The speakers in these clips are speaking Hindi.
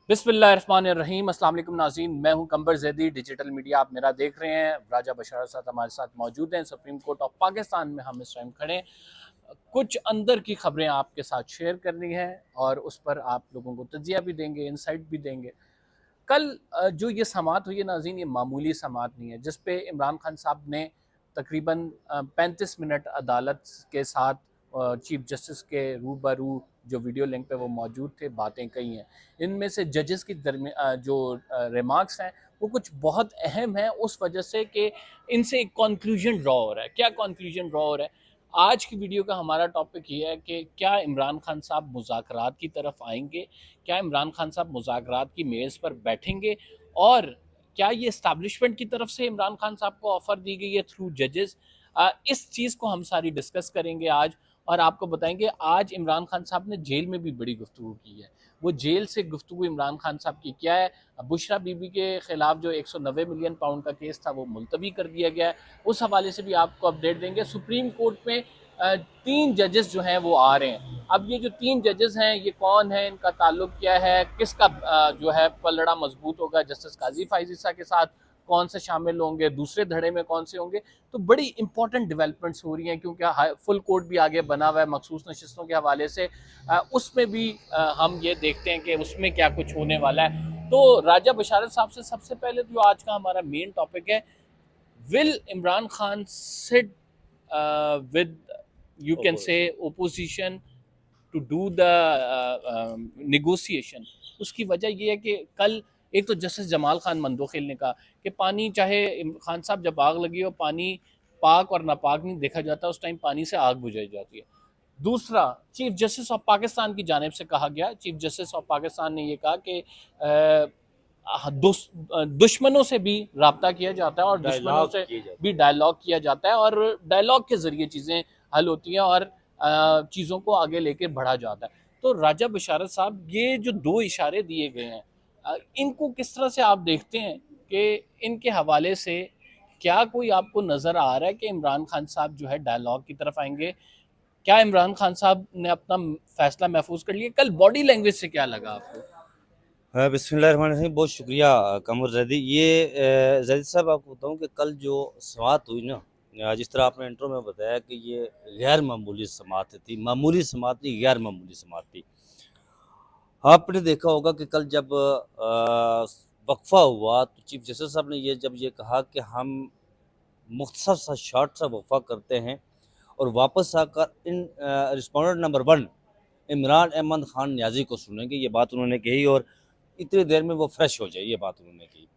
बिस्मिल्लाहिर्रहमानिर्रहीम। अस्सलाम वालेकुम नाज़रीन, मैं हूं कंबर ज़ैदी। डिजिटल मीडिया आप मेरा देख रहे हैं। राजा बशर साथ हमारे साथ मौजूद हैं। सुप्रीम कोर्ट ऑफ पाकिस्तान में हम इस टाइम खड़े हैं। कुछ अंदर की खबरें आपके साथ शेयर करनी है और उस पर आप लोगों को तजिया भी देंगे, इंसाइट भी देंगे। कल जो ये समात हुई है नाज़रीन, ये मामूली समात नहीं है, जिस पे इमरान खान साहब ने तकरीबन 35 मिनट अदालत के साथ चीफ जस्टिस के रूबरू जो वीडियो लिंक पे वो मौजूद थे, बातें कही हैं। इनमें से जजेस की जो रिमार्क्स हैं वो कुछ बहुत अहम हैं, उस वजह से कि इनसे एक कंक्लूजन ड्रॉ हो रहा है। क्या कंक्लूजन ड्रॉ हो रहा है? आज की वीडियो का हमारा टॉपिक ये है कि क्या इमरान खान साहब मुज़ाकरात की तरफ आएंगे, क्या इमरान खान साहब मुज़ाकरात की मेज़ पर बैठेंगे, और क्या ये इस्टेब्लिशमेंट की तरफ से इमरान खान साहब को ऑफ़र दी गई है थ्रू जजेस। इस चीज़ को हम सारी डिस्कस करेंगे आज, और आपको बताएंगे आज इमरान खान साहब ने जेल में भी बड़ी गुफ्तगू की है। वो जेल से गुफ्तगू इमरान खान साहब की क्या है? बुशरा बीबी के ख़िलाफ़ जो 190 मिलियन पाउंड का केस था वो मुलतवी कर दिया गया है, उस हवाले से भी आपको अपडेट देंगे। सुप्रीम कोर्ट में 3 जजेस जो हैं वो आ रहे हैं। अब ये जो 3 जजेस हैं, ये कौन है, इनका ताल्लुक क्या है, किसका जो है पलड़ा मजबूत होगा, जस्टिस काजी फाइज ईसा के साथ कौन से शामिल होंगे, दूसरे धड़े में कौन से होंगे। तो बड़ी इंपॉर्टेंट डेवलपमेंट्स हो रही हैं, क्योंकि फुल कोर्ट भी आगे बना हुआ है मखसूस नशिस्तों के हवाले से। उसमें भी हम ये देखते हैं कि उसमें क्या कुछ होने वाला है। तो राजा बशारत साहब से सबसे पहले जो आज का हमारा मेन टॉपिक है, will Imran Khan sit with, you can say, opposition to do the negotiation। उसकी वजह ये है कि कल एक तो जस्टिस जमाल खान मंदोखिल ने कहा कि पानी, चाहे खान साहब जब आग लगी हो, पानी पाक और नापाक नहीं देखा जाता, उस टाइम पानी से आग बुझाई जाती है। दूसरा, चीफ जस्टिस ऑफ पाकिस्तान की जानिब से कहा गया, चीफ जस्टिस ऑफ पाकिस्तान ने ये कहा कि दुश्मनों से भी रब्ता किया जाता है और दुश्मनों से भी डायलॉग किया जाता है, और डायलॉग के ज़रिए चीज़ें हल होती हैं और चीज़ों को आगे लेके बढ़ा जाता है। तो राजा बशारत साहब, ये जो 2 इशारे दिए गए हैं, इनको किस तरह से आप देखते हैं कि इनके हवाले से क्या कोई आपको नज़र आ रहा है कि इमरान खान साहब जो है डायलॉग की तरफ आएंगे? क्या इमरान खान साहब ने अपना फैसला महफूज कर लिया? कल बॉडी लैंग्वेज से क्या लगा आपको? बिस्मिल्लाहिर्रहमानिर्रहीम। बहुत शुक्रिया कमर जैदी। जैदी साहब, आपको बताऊं कि कल जो समात हुई ना, जिस तरह आपने इंट्रो में बताया कि ये गैर मामूली समात थी, मामूली समात नहीं, गैर मामूली समात थी। आपने देखा होगा कि कल जब वक्फा हुआ तो चीफ जस्टिस साहब ने ये कहा कि हम मुख्तसर सा शॉर्ट सा वक्फा करते हैं और वापस आकर इन रिस्पोंडेंट नंबर 1 इमरान अहमद खान न्याजी को सुनेंगे। ये बात उन्होंने कही और इतनी देर में वो फ्रेश हो जाए, ये बात उन्होंने की।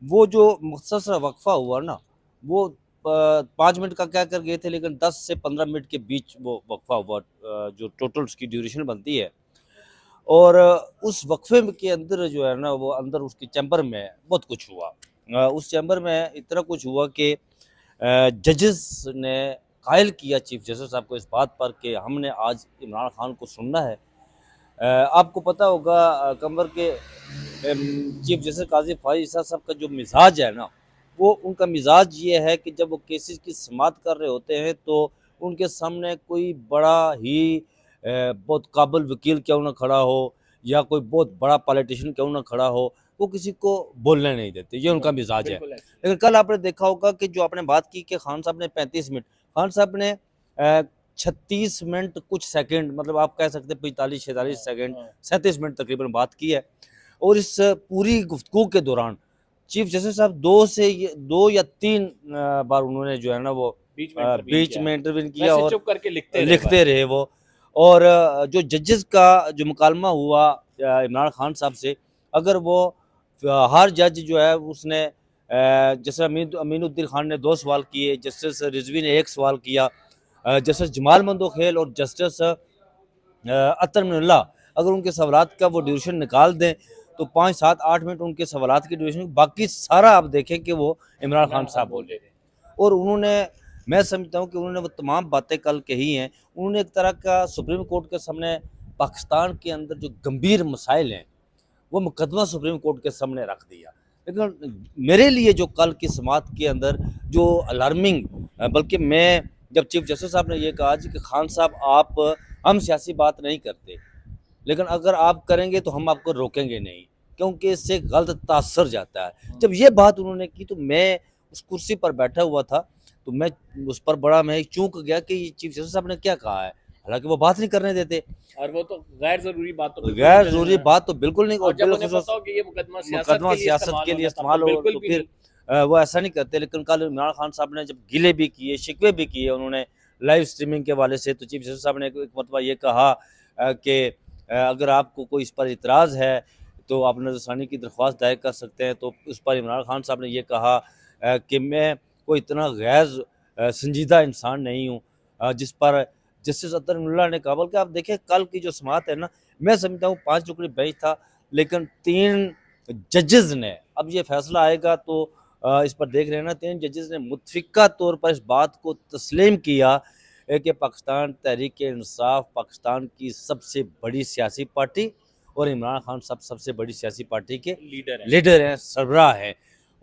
वो जो मुख्तसर वक्फा हुआ ना, वो 5 मिनट का क्या कर गए थे, लेकिन 10 से 15 मिनट के बीच वो वक्फा हुआ, जो टोटल उसकी ड्यूरेशन बनती है। और उस वक्फे के अंदर जो है ना, वो अंदर उसके चैम्बर में बहुत कुछ हुआ। उस चैम्बर में इतना कुछ हुआ कि जजेस ने कायल किया चीफ जस्टिस साहब को इस बात पर कि हमने आज इमरान खान को सुनना है। आपको पता होगा कमर के चीफ जस्टिस काजी फाइज ईसा साहब का जो मिजाज है ना, वो उनका मिजाज ये है कि जब वो केसेस की समात कर रहे होते हैं तो उनके सामने कोई बड़ा ही बहुत काबिल वकील क्यों ना खड़ा हो या कोई बहुत बड़ा पॉलिटिशियन क्यों ना खड़ा हो, वो किसी को बोलने नहीं देते। ये उनका मिजाज है। लेकिन कल आपने देखा होगा कि जो आपने बात की कि खान साहब ने 35 मिनट, खान साहब ने 36 मिनट कुछ सेकंड, मतलब आप कह सकते हैं 45-46 सेकंड, 37 मिनट तकरीबन बात की है। और इस पूरी गुफ्तगू के दौरान चीफ जस्टिस साहब 2 या 3 बार उन्होंने जो है ना वो बीच में इंटरवीन किया और चुप करके लिखते रहे वो। और जो जजेस का जो मुकालमा हुआ इमरान खान साहब से, अगर वो हर जज जो है उसने जैसे अमीनुद्दीन खान ने 2 सवाल किए, जस्टिस रिजवी ने 1 सवाल किया, जस्टिस जमाल मंदोखेल और जस्टिस अतर मिनल्ला अगर उनके सवालात का वो ड्यूरेशन निकाल दें तो 5, 7, 8 मिनट उनके सवालात की ड्यूरेशन, बाकी सारा आप देखें कि वो इमरान खान साहब बोले। और उन्होंने, मैं समझता हूँ कि उन्होंने वो तमाम बातें कल कही हैं। उन्होंने एक तरह का सुप्रीम कोर्ट के सामने पाकिस्तान के अंदर जो गंभीर मसाइल हैं वो मुकदमा सुप्रीम कोर्ट के सामने रख दिया। लेकिन मेरे लिए जो कल की समात के अंदर जो अलार्मिंग, बल्कि मैं जब चीफ जस्टिस साहब ने ये कहा कि खान साहब, हम सियासी बात नहीं करते, लेकिन अगर आप करेंगे तो हम आपको रोकेंगे नहीं। क्योंकि इससे गलत तासर जाता है। जब ये बात उन्होंने की तो मैं उस कुर्सी पर बैठा हुआ था, तो मैं उस पर बड़ा मैं चौंक गया कि चीफ जस्टिस साहब ने क्या कहा है, हालांकि वो बात नहीं करने देते। और वो तो गैर जरूरी बात तो बिल्कुल गैर नहीं जरूरी करना। बात तो बिल्कुल नहीं, और और जब उन्हें बिल्खुसूस पता हो कि ये मुकदमा मुकदमा के लिए सियासत इस्तेमाल के लिए होना है, तब इस्तेमाल तो हो, बिल्कुल तो भी फिर नहीं। वो ऐसा नहीं करते। लेकिन कल इमरान खान साहब ने जब गिले भी किए, शिकवे भी किए उन्होंने लाइव स्ट्रीमिंग के हवाले से, तो चीफ जस्टिस साहब ने एक मरतबा ये कहा कि अगर आपको कोई इस पर इतराज़ है तो आप नज़रसानी की दरख्वास्त दायर कर सकते हैं। तो उस पर इमरान खान साहब ने ये कहा कि मैं कोई इतना गैर संजीदा इंसान नहीं हूँ जिस पर जस्टिस अतर मुल्ला ने कहा। बल्कि आप देखें कल की जो समाअत है ना, मैं समझता हूँ 5 रुकनी बेंच था, लेकिन 3 जजेस ने, अब ये फैसला आएगा तो इस पर देख रहे हैं ना, 3 जजेस ने मुतफ़िका तौर पर इस बात को तस्लीम किया कि पाकिस्तान तहरीक इंसाफ पाकिस्तान की सबसे बड़ी सियासी पार्टी, और इमरान खान साहब सबसे बड़ी सियासी पार्टी के लीडर हैं, सरबराह हैं।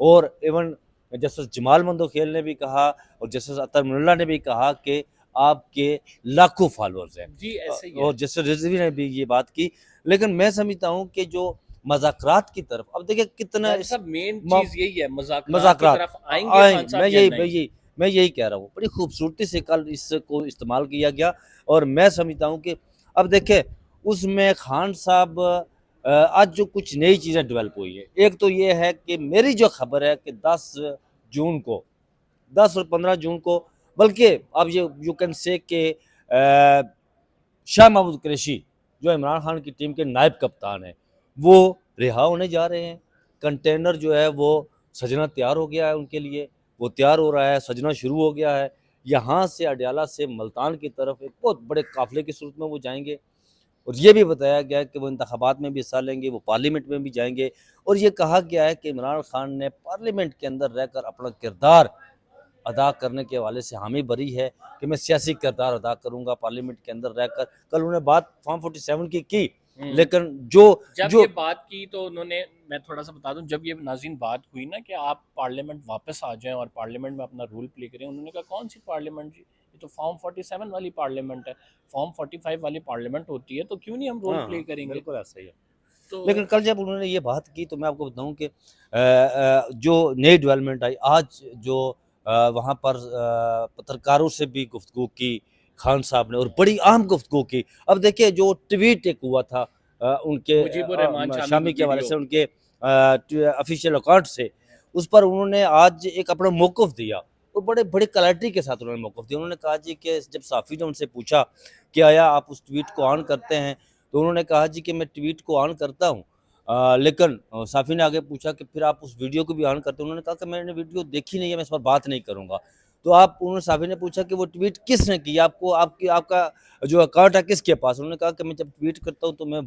और इवन जस्टिस जमाल मंदोखेल ने भी कहा और जस्टिस अतर मुल्ला ने भी कहा कि आपके लाखों फॉलोअर्स हैं। जी ऐसे ही है। और जस्टिस रिजवी ने भी ये बात की। लेकिन मैं समझता हूँ कि जो मज़ाकरात की तरफ, अब देखिए कितना सब मेन म चीज यही है, मजाकरात की मज़ाकरात तरफ आएंगे खान साहब या नहीं। मैं यही कह रहा हूँ। बड़ी खूबसूरती से कल इसको इस्तेमाल किया गया, और मैं समझता हूँ कि अब देखें उसमें खान साहब आज जो कुछ नई चीज़ें डेवलप हुई है, एक तो ये है कि मेरी जो खबर है कि 10 और 15 जून को, बल्कि अब ये यू कैन से कि शाह महमूद कुरैशी जो इमरान खान की टीम के नायब कप्तान हैं, वो रिहा होने जा रहे हैं। कंटेनर जो है वो सजना तैयार हो गया है उनके लिए, वो तैयार हो रहा है, सजना शुरू हो गया है। यहाँ से अडयाला से मुल्तान की तरफ एक बहुत बड़े काफ़िले की सूरत में वो जाएंगे, और ये भी बताया गया है कि वो इंतखाबात में भी हिस्सा लेंगे, वो पार्लियामेंट में भी जाएंगे। और ये कहा गया है कि इमरान खान ने पार्लियामेंट के अंदर रहकर अपना किरदार अदा करने के हवाले से हामी भरी है कि मैं सियासी किरदार अदा करूंगा पार्लियामेंट के अंदर रहकर। कल उन्होंने बात फॉर्म 47 की लेकिन जब जो ये बात की तो उन्होंने, मैं थोड़ा सा बता दूं, जब ये नाज़रीन बात हुई ना कि आप पार्लियामेंट वापस आ जाएं और पार्लियामेंट में अपना रोल प्ले करें, उन्होंने कहा कौन सी पार्लियामेंट जी, ये तो फॉर्म 47 वाली पार्लियामेंट है, फॉर्म 45 वाली पार्लियामेंट होती है, तो क्यों नहीं हम रोल हाँ, प्ले करेंगे। बिल्कुल ऐसा ही है। तो लेकिन कल जब उन्होंने ये बात की तो मैं आपको बताऊं कि जो नई डेवलपमेंट आई आज, जो वहाँ पर पत्रकारों से भी गुफ्तगू की खान साहब ने, और बड़ी अहम गुफ्तगू की। अब देखिए जो ट्वीट एक हुआ था उनके मुजीबुर रहमान शामी के हवाले वीडियो। से, उनके ऑफिशियल अकाउंट से, उस पर उन्होंने आज एक अपना मौक़िफ़ दिया, और बड़े बड़े क्लैरिटी के साथ उन्होंने मौक़िफ़ दिया। उन्होंने कहा जी कि जब सहाफ़ी ने उनसे पूछा कि आया आप उस ट्वीट को ऑन करते हैं, तो उन्होंने कहा जी कि मैं ट्वीट को ऑन करता हूँ, लेकिन साफ़ी ने आगे पूछा कि फिर आप उस वीडियो को भी ऑन करते हो? उन्होंने कहा कि मैंने वीडियो देखी नहीं है, मैं इस पर बात नहीं करूँगा। तो आप उन्होंने साफ़ी ने पूछा कि वो ट्वीट किसने किया? आपको आपकी आपका जो अकाउंट है किसके पास? उन्होंने कहा कि मैं जब ट्वीट करता हूँ तो मैं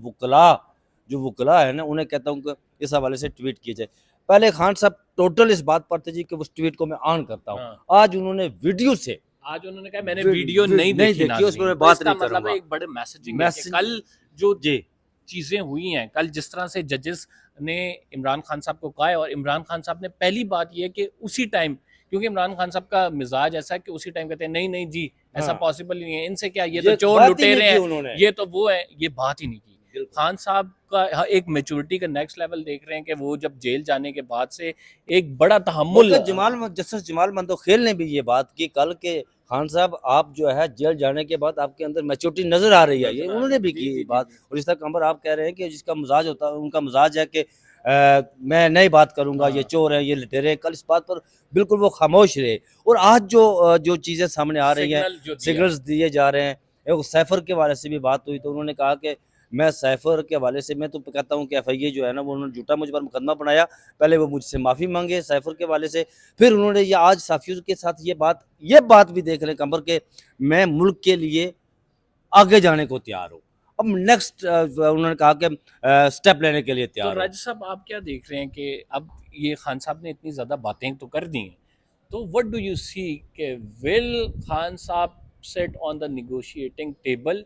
जो वुकला है ना, उन्हें कहता हूँ कि इस हवाले से ट्वीट किए जाए। पहले खान साहब टोटल इस बात पर थे जी कि उस ट्वीट को मैं ऑन करता हूँ। हाँ। आज उन्होंने वीडियो से, आज उन्होंने कहा मैंने वी- वीडियो वी- नहीं नहीं देखी देखी, उस पर नाज़रीन। मैं तो बात इसका नहीं मतलब है करूँगा। एक बड़े मैसेजिंग है कि मैसेज कल जो जी, चीज़ें हुई हैं, कल जिस तरह से जजेस ने इमरान खान साहब को कहा है, और इमरान खान साहब ने पहली बात ये है कि उसी टाइम, क्योंकि इमरान खान साहब का मिजाज ऐसा है कि उसी टाइम कहते हैं नहीं नहीं जी ऐसा हाँ, पॉसिबल नहीं है, इनसे क्या, ये तो ये चोर बात ही नहीं लुटेरे की हैं, उन्होंने। ये तो वो है, ये बात ही नहीं की। बिल्कुल। खान साहब का एक मेच्योरिटी का नेक्स्ट लेवल देख रहे हैं कि वो जब जेल जाने के बाद से एक बड़ा तहम्मुल। बल्कि जस्टिस जमाल मंदोखेल ने भी ये बात की कल के खान साहब आप जो है जेल जाने के बाद आपके अंदर मैच्योरिटी नजर आ रही है, ये उन्होंने भी की बात। और इस तरह कमर आप कह रहे हैं कि जिसका मिजाज होता है, उनका मिजाज है कि मैं नहीं बात करूंगा, ये चोर है, ये लुटेरे हैं। कल इस बात पर बिल्कुल वो खामोश रहे। और आज जो चीज़ें सामने आ रही हैं, सिग्नल जो दिया। सिग्नल्स दिए जा रहे हैं। एक सैफर के हवाले से भी बात हुई तो उन्होंने कहा कि मैं सैफर के हवाले से, मैं तो कहता हूँ कि FIA जो है ना, वो उन्होंने झूठा मुझ पर मुकदमा बनाया। पहले वो मुझसे माफ़ी मांगे सैफर के हवाले से, फिर उन्होंने ये आज साफियों के साथ ये बात भी देख रहे हैं कमर के, मैं मुल्क के लिए आगे जाने को तैयार हूँ। अब नेक्स्ट उन्होंने कहा कि स्टेप लेने के लिए तो तैयार हूँ। राज साहब आप क्या देख रहे हैं कि अब ये खान साहब ने इतनी ज़्यादा बातें तो कर दी हैं, तो व्हाट डू यू सी कि विल खान साहब sit on the negotiating table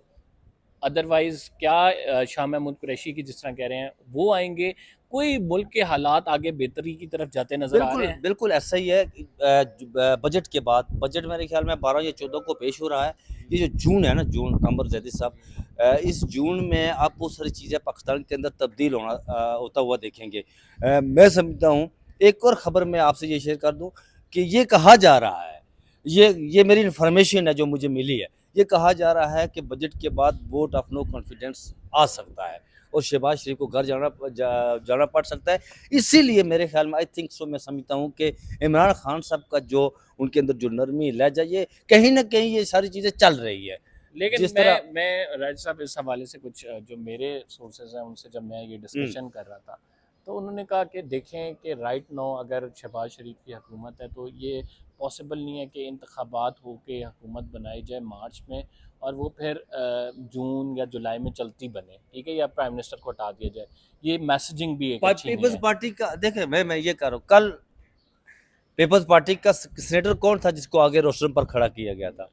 otherwise क्या शाह महमूद कुरैशी की जिस तरह कह रहे हैं वो आएंगे? कोई मुल्क के हालात आगे बेहतरी की तरफ जाते नजर आ रहे बिल्कुल हैं? बिल्कुल ऐसा ही है कि, बजट के बाद बजट मेरे ख्याल में 12 या 14 को पेश हो रहा है। ये जो जून है ना, जून, कमर जैदी साहब, इस जून में आप बहुत सारी चीज़ें पाकिस्तान के अंदर तब्दील होता हुआ देखेंगे। मैं समझता हूँ, एक और ख़बर मैं आपसे ये शेयर कर दूँ कि ये कहा जा रहा है, ये मेरी इन्फॉर्मेशन है जो मुझे मिली है, ये कहा जा रहा है कि बजट के बाद वोट ऑफ नो कॉन्फिडेंस आ सकता है और शहबाज शरीफ को घर जाना पड़ सकता है। इसीलिए मेरे ख्याल में, आई थिंक सो, मैं समझता हूँ कि इमरान खान साहब का जो उनके अंदर जो नरमी लहजा, ये कहीं ना कहीं ये सारी चीज़ें चल रही है। लेकिन जिस तरह मैं राज साहब इस हवाले से कुछ जो मेरे सोर्सेज हैं उनसे जब मैं ये डिस्कशन कर रहा था तो उन्होंने कहा कि देखें कि राइट नाउ अगर शहबाज शरीफ की हुकूमत है तो ये पॉसिबल नहीं है कि इंतखाबात हो के हुकूमत बनाई जाए मार्च में और वो फिर जून या जुलाई में चलती बने, ठीक है, या प्राइम मिनिस्टर को हटा दिया जाए। ये मैसेजिंग भी एक अच्छी नहीं पीपल्स है। पार्टी का देखें, मैं ये कह रहा हूँ, कल पीपल्स पार्टी का सेनेटर कौन था जिसको आगे रोस्टर पर खड़ा किया गया था?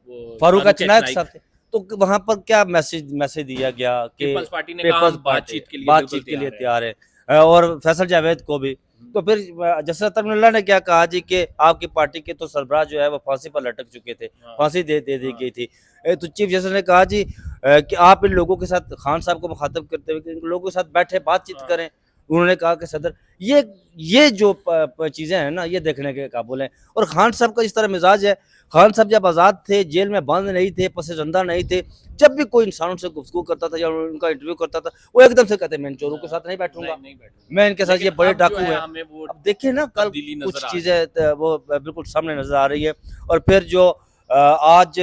वो फारूक फारूक अचनायक नाइक, साहब थे। तो वहां पर क्या मैसेज दिया गया कि पीपल्स पार्टी ने कहा पीपल्स हम पार्टी बातचीत के लिए बिल्कुल तैयार है, और फैसल जावेद को भी। तो फिर जसर तमन्ना ने क्या कहा जी कि आपकी पार्टी के तो सरबराह जो है वो फांसी पर लटक चुके थे, हाँ, फांसी दे दी हाँ, गई थी। तो चीफ जस्टिस ने कहा जी कि आप इन लोगों के साथ, खान साहब को मुखातब करते हुए, कि इन लोगों के साथ बैठे बातचीत हाँ। करें। उन्होंने कहा कि सदर, ये जो चीज़ें हैं ना, ये देखने के काबुल हैं। और खान साहब का इस तरह मिजाज है, खान साहब जब आज़ाद थे, जेल में बंद नहीं थे, पसजंदा नहीं थे, जब भी कोई इंसान उनसे गुफ्तगू करता था या उनका इंटरव्यू करता था, वो एकदम से कहते, मैं इन चोरों के साथ नहीं बैठूंगा, नहीं बैठूंगा। मैं इनके साथ, ये लेकिन बड़े अब जो डाकू है हैं। हमें वो अब देखिए ना, कल तब्दीली कुछ नजर आ रही है। चीज़ें वो बिल्कुल सामने नजर आ रही है। और फिर जो आज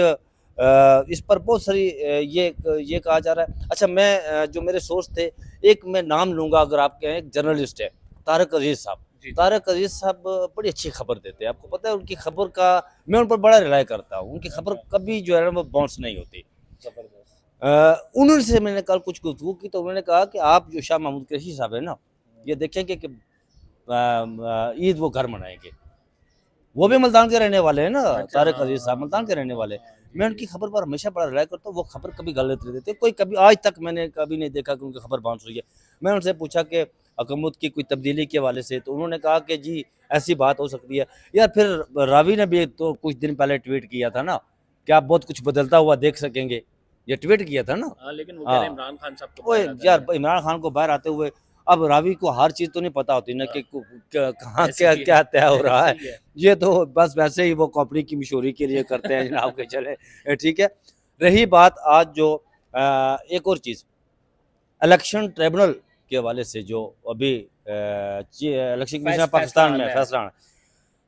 इस पर बहुत सारी ये कहा जा रहा है। अच्छा, मैं जो मेरे सोर्स थे, एक मैं नाम लूंगा, अगर आप कहें, एक जर्नलिस्ट है तारक अजीज साहब। जी, जी। तारक अजीज साहब बड़ी अच्छी खबर देते हैं, आपको पता है उनकी खबर का, मैं उन पर बड़ा रिलाय करता हूँ, उनकी खबर कभी जो है ना वो बाउंस नहीं होती। जबरदस्त। उन्होंने से मैंने कल कुछ गुफ्तगू की, तो उन्होंने कहा कि आप जो शाह महमूद कुरैशी साहब है ना, ये देखेंगे कि ईद वो घर मनाएंगे। वो भी मुल्तान के रहने वाले हैं ना, अच्छा, तारक हाँ, अजीज साहब हाँ, मुल्तान के रहने हाँ, वाले। हाँ, जी, मैं जी, उनकी खबर पर हमेशा बड़ा रिलाय करता हूँ, वो खबर कभी गलत नहीं देते, कोई कभी आज तक मैंने कभी नहीं देखा कि उनकी खबर बाउंस हुई है। मैं उनसे पूछा कि हुकूमत की कोई तब्दीली के हवाले से, तो उन्होंने कहा कि जी ऐसी बात हो सकती है। यार, फिर रावी ने भी तो कुछ दिन पहले ट्वीट किया था ना कि आप बहुत कुछ बदलता हुआ देख सकेंगे, ये ट्वीट किया था ना। हाँ, लेकिन वो कह रहे हैं हाँ, इमरान खान साहब को वो बाहर आता यार, है। इमरान खान को बाहर आते हुए, अब रावी को हर चीज़ तो नहीं पता होती ना कि कहाँ ऐसे क्या भी क्या तय हो रहा है। सही है। ये तो बस वैसे ही वो कंपनी की मशहूरी के लिए करते हैं जनाब के चले, ठीक है। रही बात आज जो एक और चीज़, इलेक्शन ट्रिब्यूनल के हवाले से जो अभी इलेक्शन कमीशन फैसला पाकिस्तान में आना है। फैसला आना,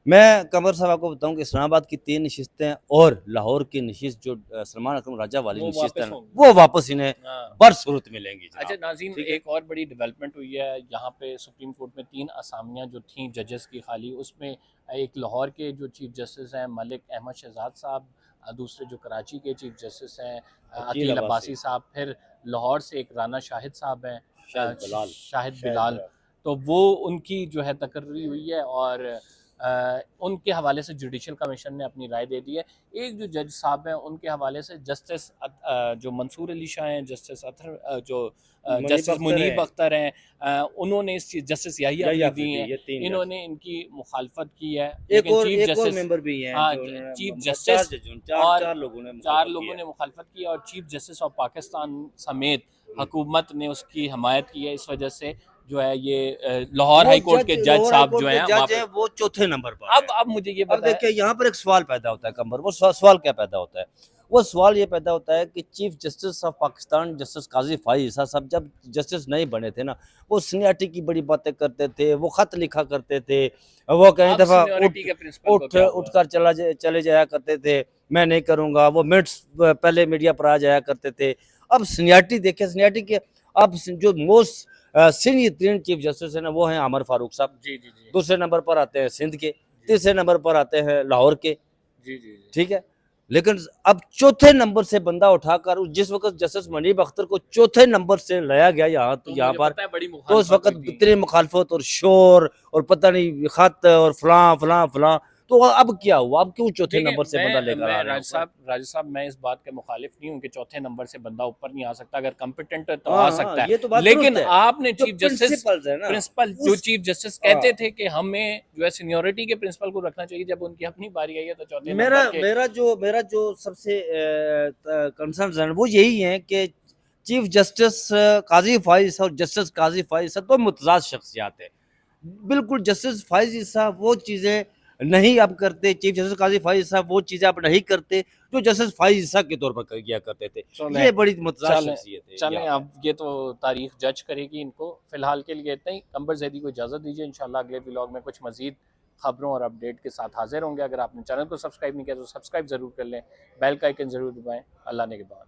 मैं कमर साहब आपको बताऊं कि इस्लामाबाद की 3 नशिस्तें और लाहौर की नशिस्त जो सलमान अकरम राजा वाली वो नशिस्त है वापस ना, होंगी। वो वापस इन्हें हाँ। बरसूरत मिलेंगी अच्छा जनाब। नाज़रीन, ठीक है। एक और बड़ी डेवलपमेंट हुई है यहाँ पे सुप्रीम कोर्ट में 3 असामियाँ जो थीं जजेस की खाली, उसमें एक लाहौर के जो चीफ जस्टिस हैं मलिक अहमद शहजाद साहब, दूसरे जो कराची के चीफ जस्टिस हैं अकील अकील अब्बासी, अब्बासी साहब, फिर लाहौर से एक राना शाहिद साहब हैं, शाहिद बिलाल, शाहिद बिलाल। तो वो उनकी जो है तकर्री हुई है और उनके हवाले से जुडिशल कमीशन ने अपनी राय दे दी है। एक जो जज साहब हैं उनके हवाले से जस्टिस जो मंसूर अली शाह हैं, जस्टिस जो जस्टिस मुनीब अख्तर हैं, उन्होंने इस चीज़, जस्टिस याहिया अफरीदी हैं, ये 3 इन्होंने इनकी मुखालफत की है। एक लेकिन और चीफ जस्टिस मेंबर भी हैं हाँ, जो उन्होंने चीफ चार जस्टिस जज, और 4 लोगों ने 4 मुखालफत की लोगों है। ने मुखालफत की और चीफ जस्टिस ऑफ पाकिस्तान समेत हुकूमत ने उसकी हमायत की है। इस वजह से जो है ये लाहौर हाई कोर्ट के जज लाहौर हाई साहब कोर्ट जो के हैं जज हैं, वो चौथे नंबर पर हैं। अब मुझे ये अब बताएं। देखिए, यहाँ पर एक सवाल पैदा होता है कमर, वो सवाल क्या पैदा होता है? वो सवाल ये पैदा होता है कि chief justice of Pakistan justice Qazi Faez Isa साहब जब जस्टिस नहीं बने थे ना, वो सीनियरिटी की बड़ी बातें करते थे, वो खत लिखा करते थे, वो कई अब दफ़ा सीनियरिटी के प्रिंसिपल को उठ क्या हुआ? उठकर चले जाया करते थे, मैं नहीं करूँगा, वो मिनट्स पहले मीडिया पर आ जाया करते थे। अब सीनियरिटी देखिए, सीनियरिटी के अब जो मोस्ट सीनियर 3 चीफ जस्टिस हैं ना, वो हैं अमर फारूक साहब। जी, जी, जी। दूसरे नंबर पर आते हैं सिंध के, तीसरे नंबर पर आते हैं लाहौर के, जी, जी, जी। ठीक है। लेकिन अब चौथे नंबर से बंदा उठाकर, जिस वक्त जस्टिस मुनीब अख्तर को चौथे नंबर से लाया गया यहाँ तो यहाँ मुझे पर, पता है बड़ी तो उस मुखालफत वक्त हुई थी। इतनी मुखालफत और शोर और पता नहीं खत और फलां फलां फलां, तो अब क्या हुआ, अब क्यों चौथे देखिए, नंबर से बंदा लेकर आ रहे हैं? राजा साहब मैं इस बात के मुखालिफ नहीं हूँ कि चौथे नंबर से बंदा ऊपर नहीं आ सकता, अगर कॉम्पिटेंट है तो आ हाँ, सकता ये तो बात है, लेकिन दुरुस्त है। आपने जो चीफ जस्टिस प्रिंसिपल्स है ना, प्रिंसिपल जो उस चीफ जस्टिस हाँ। कहते थे कि हमें जो है सीनियोरिटी के प्रिंसिपल को रखना चाहिए, जब उनकी अपनी बारी आई है तो चौथे मेरा नंबर के मेरा जो सबसे कंसर्न है वो यही है कि चीफ जस्टिस काजी फाइज और जस्टिस काजी फाइज सब तो मुतजाद शख्सियात है। बिल्कुल जस्टिस फाइज साहब वो चीज़ें नहीं अब करते, चीफ जस्टिस काजी फाइज साहब वो चीज़ें अब नहीं करते जो जस्टिस फाइज साहब के तौर पर किया करते थे। चलें ये बड़ी मुतजाद चलें शख्सियत है चलें, यहाँ पे। अब ये तो तारीख जज करेगी इनको। फिलहाल के लिए इतना ही। कंबर जैदी को इजाज़त दीजिए, इंशाल्लाह अगले व्लॉग में कुछ मजीद खबरों और अपडेट के साथ हाजिर होंगे। अगर आपने चैनल को सब्सक्राइब नहीं किया तो सब्सक्राइब ज़रूर कर लें, बेल का आइकन ज़रूर दबाएं। अल्लाह ने के बाद।